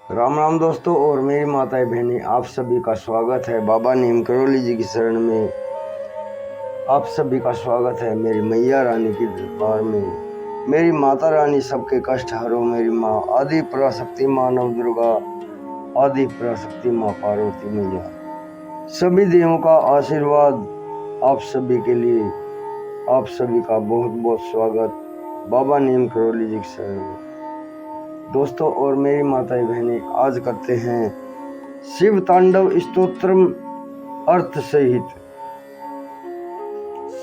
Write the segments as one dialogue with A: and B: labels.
A: राम राम दोस्तों और मेरी माताएं बहनें, आप सभी का स्वागत है बाबा नीम करोली जी की शरण में। आप सभी का स्वागत है मेरी मैया रानी की दरबार में। मेरी माता रानी सबके कष्ट हरो, मेरी माँ आदि पराशक्ति माँ नव दुर्गा, आदि पराशक्ति माँ पार्वती मैया। सभी देवों का आशीर्वाद आप सभी के लिए। आप सभी का बहुत बहुत स्वागत बाबा नीम करोली जी की शरण में। दोस्तों और मेरी माताएं बहनें, आज करते हैं शिव तांडव स्तोत्रम अर्थ सहित।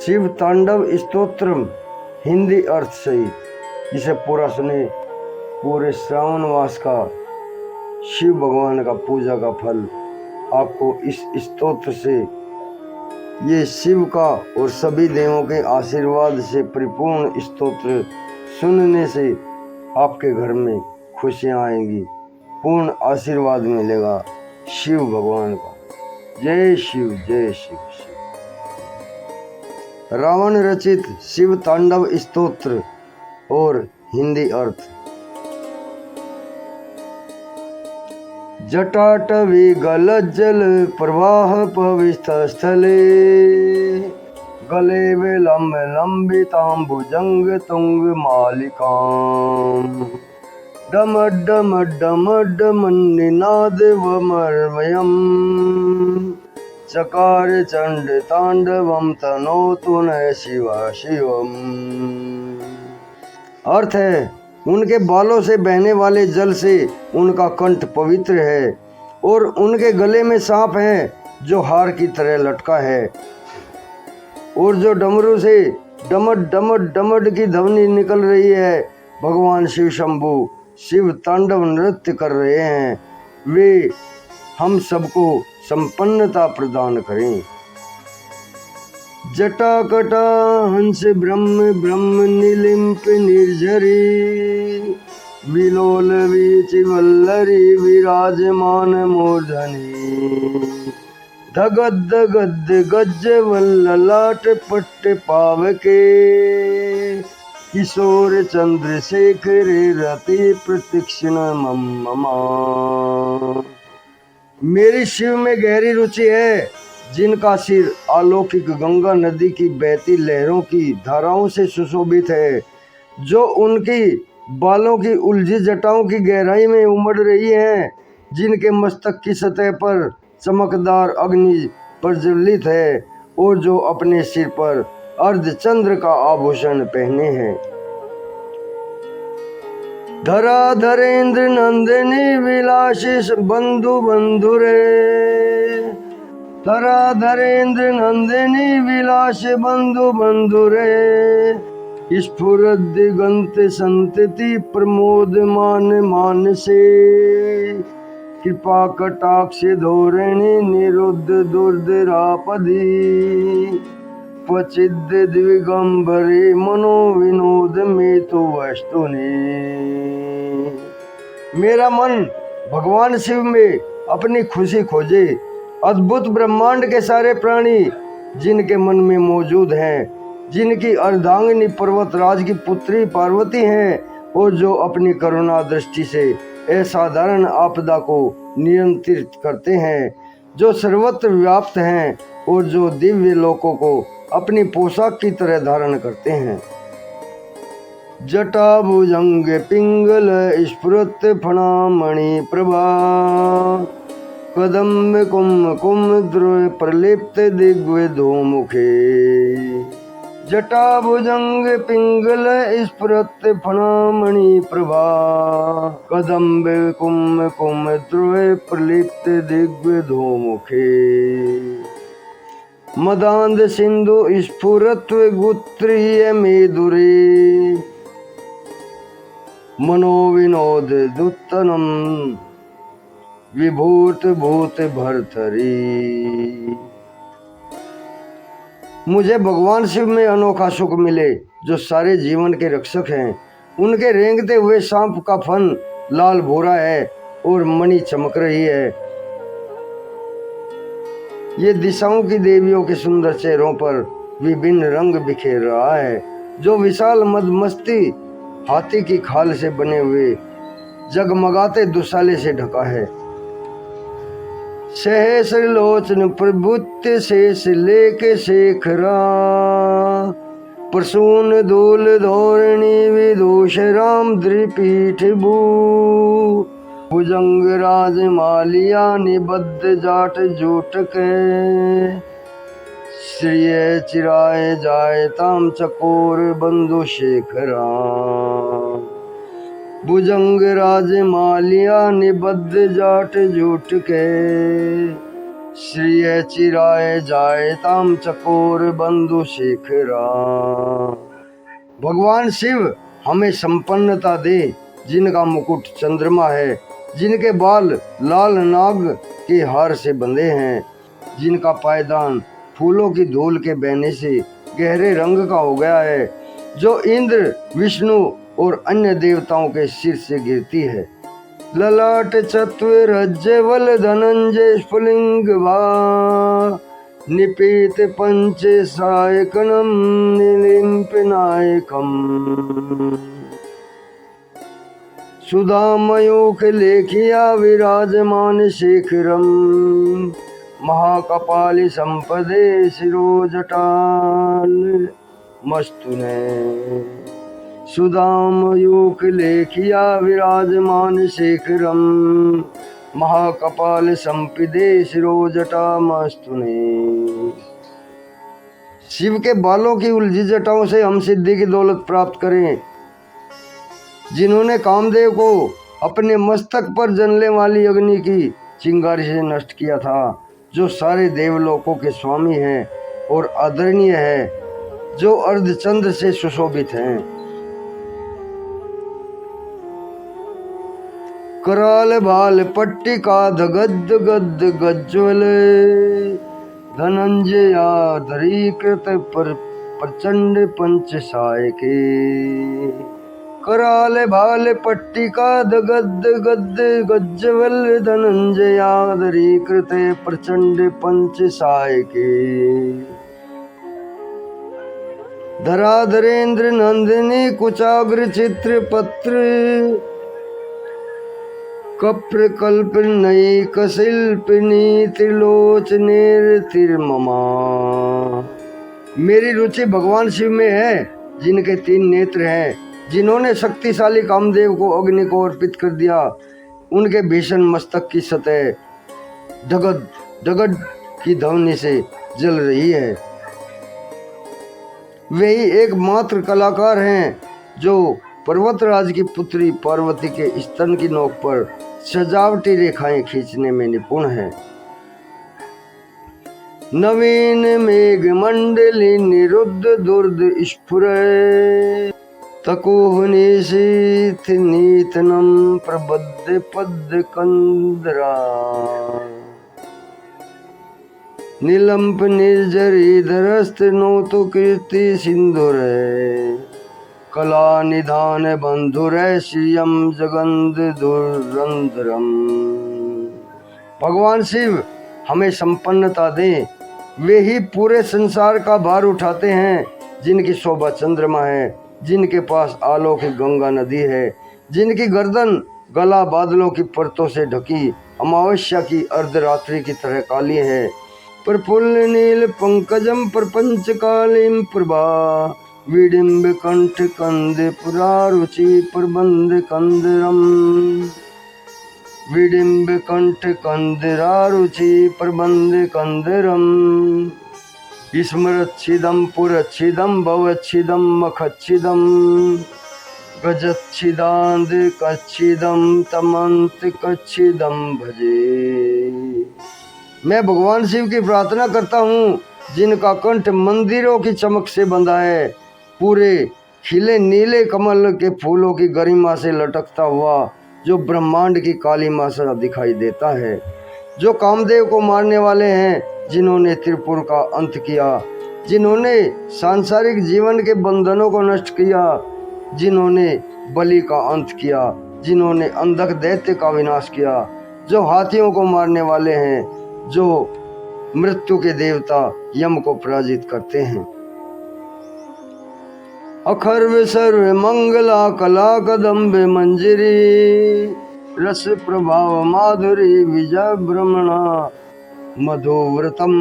A: शिव तांडव स्तोत्रम हिंदी अर्थ सहित, जिसे पूरा सुने। पूरे श्रावण मास का शिव भगवान का पूजा का फल आपको इस स्तोत्र से, ये शिव का और सभी देवों के आशीर्वाद से परिपूर्ण स्तोत्र सुनने से आपके घर में खुशियां आएंगी, पूर्ण आशीर्वाद मिलेगा शिव भगवान का। जय शिव जय शिव शिव। रावण रचित शिव तांडव स्तोत्र और हिंदी अर्थ। जटाटवी गलज्जल प्रवाह पवित्र स्थले, गले विलंब लंबितांबुजंग तुंग मालिकाम, डमड्डमड्डमड्डमन्निनाद वमर्मयम्, चकार चंड तांडवम तनोतु नः शिव शिवम। अर्थ है, उनके बालों से बहने वाले जल से उनका कंठ पवित्र है और उनके गले में सांप है जो हार की तरह लटका है, और जो डमरू से डमड डमड डमड की ध्वनि निकल रही है। भगवान शिव शंभु शिव तांडव नृत्य कर रहे हैं। वे हम सबको संपन्नता प्रदान करें। जटाकटा हंस ब्रह्म ब्रह्म निलिम्प निर्झरी, विलोल वीच वल्लरी विराजमान मूर्धनि, धगद गद गज वल्ललाट पट्ट पावके, किशोर चंद्रशेखर रति प्रतीक्षण मम्मा। मेरी शिव में गहरी रुचि है, जिनका सिर अलौकिक गंगा नदी की बहती लहरों की धाराओं से सुशोभित है, जो उनकी बालों की उलझी जटाओं की गहराई में उमड़ रही हैं, जिनके मस्तक की सतह पर चमकदार अग्नि प्रज्वलित है, और जो अपने सिर पर अर्धचंद्र का आभूषण पहने हैं। धरा धरेन्द्र नंदिनी विलासिस बंधु बंधुरे, धरा धरेन्द्र नंदिनी विलास बंधु बंधुरे, स्फुरद दिगंत संतति प्रमोद मान मानसे, कृपा कटाक्ष धोरणी निरुद्ध दुर्धरापदी, क्वचिद दिगंबरे मनो विनोद में तो वस्तुनि। मेरा मन भगवान शिव में अपनी खुशी खोजे। अद्भुत ब्रह्मांड के सारे प्राणी जिनके मन में मौजूद हैं, जिनकी अर्धांगिनी पर्वतराज की पुत्री पार्वती हैं, और जो अपनी करुणा दृष्टि से असाधारण आपदा को नियंत्रित करते हैं, जो सर्वत्र व्याप्त हैं और जो दिव्य लोकों को अपनी पोशाक की तरह धारण करते हैं। जटा भुजंग पिंगल स्फुरत फणामणि प्रभा, कदम्ब कुम कुम द्रुव प्रलिप्त दिग्विधो मुखे, जटा भुजंग पिंगल स्फुरत फणामणि प्रभा, कदम्ब कुम कुम द्रुव प्रलिप्त दिग्विधो मुखे, मदांध सिंधु स्फुरत्व गुत्रीय मेदुरे, मनोविनोद दुत्तनम विभूत भूत भरथरी। मुझे भगवान शिव में अनोखा सुख मिले, जो सारे जीवन के रक्षक हैं। उनके रेंगते हुए सांप का फन लाल भूरा है और मणि चमक रही है। ये दिशाओं की देवियों के सुंदर चेहरों पर विभिन्न रंग बिखेर रहा है, जो विशाल मदमस्ती हाथी की खाल से बने हुए जगमगाते दुशाले से ढका है। सहस्र लोचन प्रभुत्य शेष लेके शेखरा, प्रसून दूल धोरणी विदूष राम द्रिपीठ भू, भुजंग राज मालिया निबद्ध जाट जूट के, श्रिय चिराए जाए ताम चकोर बंधु शेखरा, भुजंग राज मालिया निबद्ध जाट जूट के, श्रिय चिराए जाए ताम चकोर बंधु शेखरा। भगवान शिव हमें संपन्नता दे, जिनका मुकुट चंद्रमा है, जिनके बाल लाल नाग के हार से बंधे हैं, जिनका पायदान फूलों की धूल के बहने से गहरे रंग का हो गया है, जो इंद्र विष्णु और अन्य देवताओं के सिर से गिरती है। ललाट चतुरज्जवल धनंजय स्फुलिंग भा, निपीत पंच सायकनम निलिम्प नायकम, सुधामयूख लेखिया विराजमान शेखरम, महाकपाली संपदे शिरोजटाल मस्तुने, सुदामयूख लेखिया विराजमान शेखरम, महाकपाल संपदे शिरोजटा मस्तुने। शिव के बालों की उलझी जटाओं से हम सिद्धि की दौलत प्राप्त करें। जिन्होंने कामदेव को अपने मस्तक पर जलने वाली अग्नि की चिंगारी से नष्ट किया था, जो सारे देवलोकों के स्वामी हैं और आदरणीय है, जो अर्धचंद्र से सुशोभित हैं। कराल भाल पट्टिका धगद गद गज्ज्वल, धनंजया धरीकृत पर प्रचंड पंच सायके, कराल भाल पट्टिका धगद गद गज्ज्वल, धनंजया धरीकृत प्रचंड पंच सायके, धराधरेन्द्र नंदिनी कुचाग्र चित्र पत्र, कप्र कल्प नई कशिल्पिनी त्रिलोचनेर तिरममा। मेरी रुचि भगवान शिव में है, जिनके 3 नेत्र हैं, जिन्होंने शक्तिशाली कामदेव को अग्नि को अर्पित कर दिया। उनके भीषण मस्तक की सतह डगड डगड की ध्वनि से जल रही है। वही एकमात्र कलाकार हैं जो पर्वतराज की पुत्री पार्वती के स्तन की नोक पर सजावटी रेखाएं खींचने में निपुण है। नवीन मेघ मंडली निरुद्ध दुर्द स्फुरे, तकुहनीशीथ नीतनम प्रबद्ध पद्ध कंदरा, नीलंप निर्जरी धरस्त नोतु कीर्ति सिंधुर, कला निधान बंधुर श्रियम जगंध धुरंधरम। भगवान शिव हमें संपन्नता दें। वे ही पूरे संसार का भार उठाते हैं, जिनकी शोभा चंद्रमा है, जिनके पास अलौकिक गंगा नदी है, जिनकी गर्दन गला बादलों की परतों से ढकी अमावस्या की अर्धरात्रि की तरह काली है। प्रफुल्ल नील पंकजम प्रपंच कालीम प्रभा, विडिम्ब कंठ कंद पुरारुचि प्रबंध कंदरम, विडिम्ब कंठ कंदरारुचि प्रबंध कंदरम, स्मरच्छिदम पुरच्छिदम भवच्छिदम मखच्छिदम, गजच्छिदांद कच्छिदम तमंत कच्छिदम भजे। मैं भगवान शिव की प्रार्थना करता हूँ, जिनका कंठ मंदिरों की चमक से बंधा है, पूरे खिले नीले कमल के फूलों की गरिमा से लटकता हुआ, जो ब्रह्मांड की काली मां सा दिखाई देता है, जो कामदेव को मारने वाले हैं, जिन्होंने त्रिपुर का अंत किया, जिन्होंने सांसारिक जीवन के बंधनों को नष्ट किया, जिन्होंने बलि का अंत किया, जिन्होंने अंधक दैत्य का विनाश किया, जो हाथियों को मारने वाले हैं, जो मृत्यु के देवता यम को पराजित करते हैं। अखर्व सर्व मंगला कला कदम्ब मंजरी, रस प्रभाव माधुरी विजय ब्रह्मणा मधुव्रतम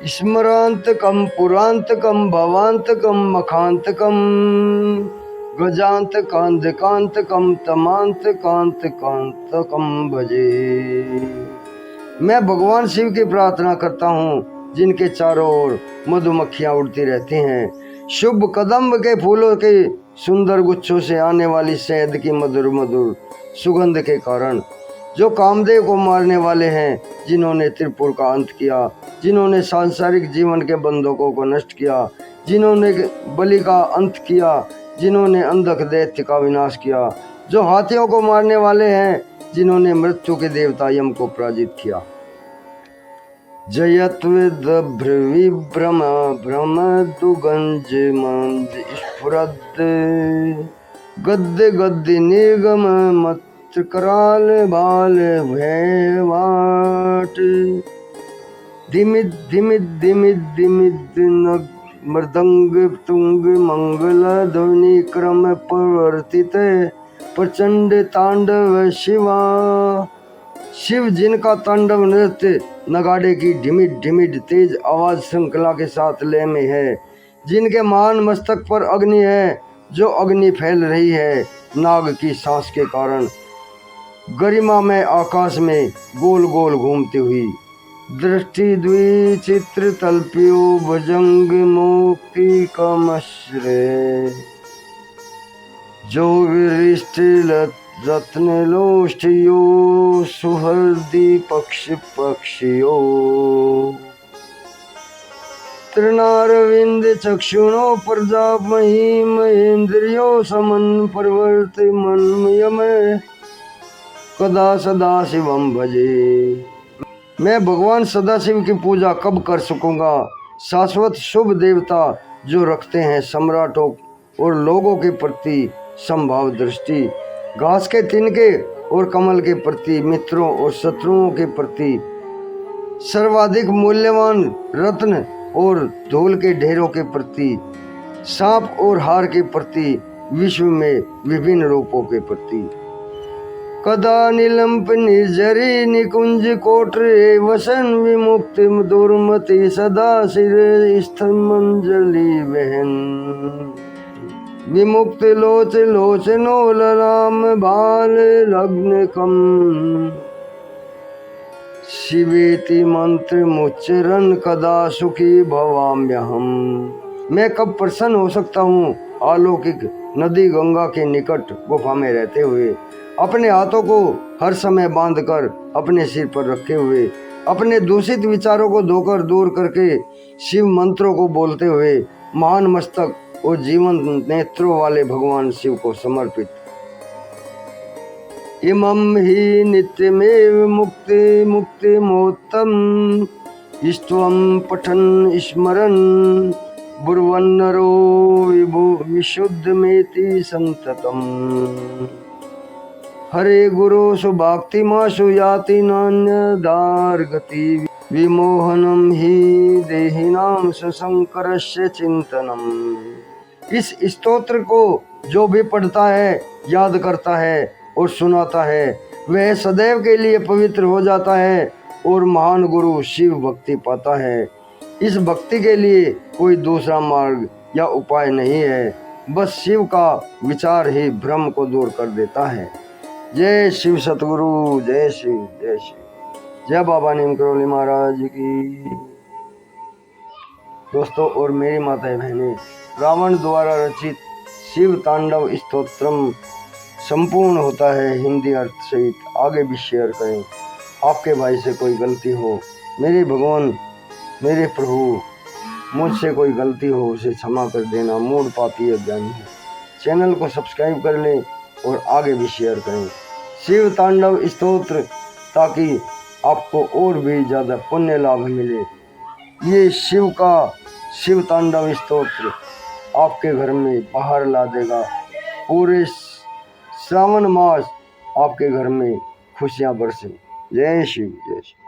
A: स्मरांतकम पुरांतकम भवांतकम मखांतकम गजांत कांत कांतकम तमांत कांत कांतकम भजे। मैं भगवान शिव की प्रार्थना करता हूँ जिनके चारों ओर मधुमक्खियाँ उड़ती रहती हैं। शुभ कदम्ब के फूलों के सुंदर गुच्छों से आने वाली शहद की मधुर मधुर सुगंध के कारण, जो कामदेव को मारने वाले हैं, जिन्होंने त्रिपुर का अंत किया, जिन्होंने सांसारिक जीवन के बंधकों को नष्ट किया, जिन्होंने बलि का अंत किया, जिन्होंने अंधक दैत्य का विनाश किया, जो हाथियों को मारने वाले हैं, जिन्होंने मृत्यु के देवता यम को पराजित किया। जयत्विभ्रम भ्रम दुगंज मंद स्फुरद गद्य गद्य निर्गम मत कराल बाल भयवाट दिमिद दिमिद दिमिद दिमिद मृदंग तुंग मंगल ध्वनि क्रम प्रवर्तित प्रचंड तांडव शिवा। शिव जिनका तांडव नृत्य नगाड़े की ढिमिड ढिमिड तेज आवाज श्रृंखला के साथ लय में है, जिनके महान मस्तक पर अग्नि है, जो अग्नि फैल रही है नाग की सांस के कारण, गरिमा में आकाश में गोल गोल घूमती हुई। दृष्टि द्विचित्र तल्पियो भुजंग मुक्ति कमश्रे जो विरिष्ट रत्न लोष्टियो सुहृदि पक्ष पक्षियो तृणारविंद चक्षुणो प्रजामही महेंद्रियो समन प्रवर्त मनमयम कदा सदा शिवम भजे। मैं भगवान सदाशिव की पूजा कब कर सकूंगा? शाश्वत शुभ देवता जो रखते हैं सम्राटों और लोगों के प्रति संभाव दृष्टि, घास के तिनके और कमल के प्रति, मित्रों और शत्रुओं के प्रति, सर्वाधिक मूल्यवान रत्न और धूल के ढेरों के प्रति, सांप और हार के प्रति, विश्व में विभिन्न रूपों के प्रति। कदा नीलंप निर्जरी निकुंज कोटरे वसन विमुक्ति दुर्मति सदा सिर स्थमंजलि बहन विमुक्त लोच लोचनो ललाम बाल लग्न कम शिवेति मंत्र मुच्चरन कदा सुखी भवाम्यहम। मैं कब प्रसन्न हो सकता हूँ अलौकिक नदी गंगा के निकट गुफा में रहते हुए, अपने हाथों को हर समय बांधकर अपने सिर पर रखे हुए, अपने दूषित विचारों को धोकर दूर करके शिव मंत्रों को बोलते हुए, महान मस्तक और जीवन नेत्रों वाले भगवान शिव को समर्पित। इमं ही नित्यमेव मुक्ति मुक्ति मोत्तम स्तवं पठन् स्मरन् बुर्वन्नरो विशुद्धमेति संततम्। हरे गुरो सुभक्तिमाशु याति नान्यदार गति विमोहनम ही देहिनां सशंकरस्य चिंतनम। इस स्तोत्र को जो भी पढ़ता है, याद करता है और सुनाता है, वह सदैव के लिए पवित्र हो जाता है और महान गुरु शिव भक्ति पाता है। इस भक्ति के लिए कोई दूसरा मार्ग या उपाय नहीं है, बस शिव का विचार ही भ्रम को दूर कर देता है। जय शिव सतगुरु, जय शिव, जय शिव, जय बाबा नीम करोली महाराज की। दोस्तों और मेरी माताएं बहनें, रावण द्वारा रचित शिव तांडव स्तोत्रम संपूर्ण होता है हिंदी अर्थ सहित। आगे भी शेयर करें। आपके भाई से कोई गलती हो, मेरे भगवान मेरे प्रभु मुझसे कोई गलती हो उसे क्षमा कर देना। मूड पापी अज्ञानी है। चैनल को सब्सक्राइब कर लें और आगे भी शेयर करें शिव तांडव स्तोत्र, ताकि आपको और भी ज़्यादा पुण्य लाभ मिले। ये शिव का शिव तांडव स्तोत्र आपके घर में बाहर ला देगा। पूरे श्रावण मास आपके घर में खुशियाँ बरसें। जय शिव, जय शिव।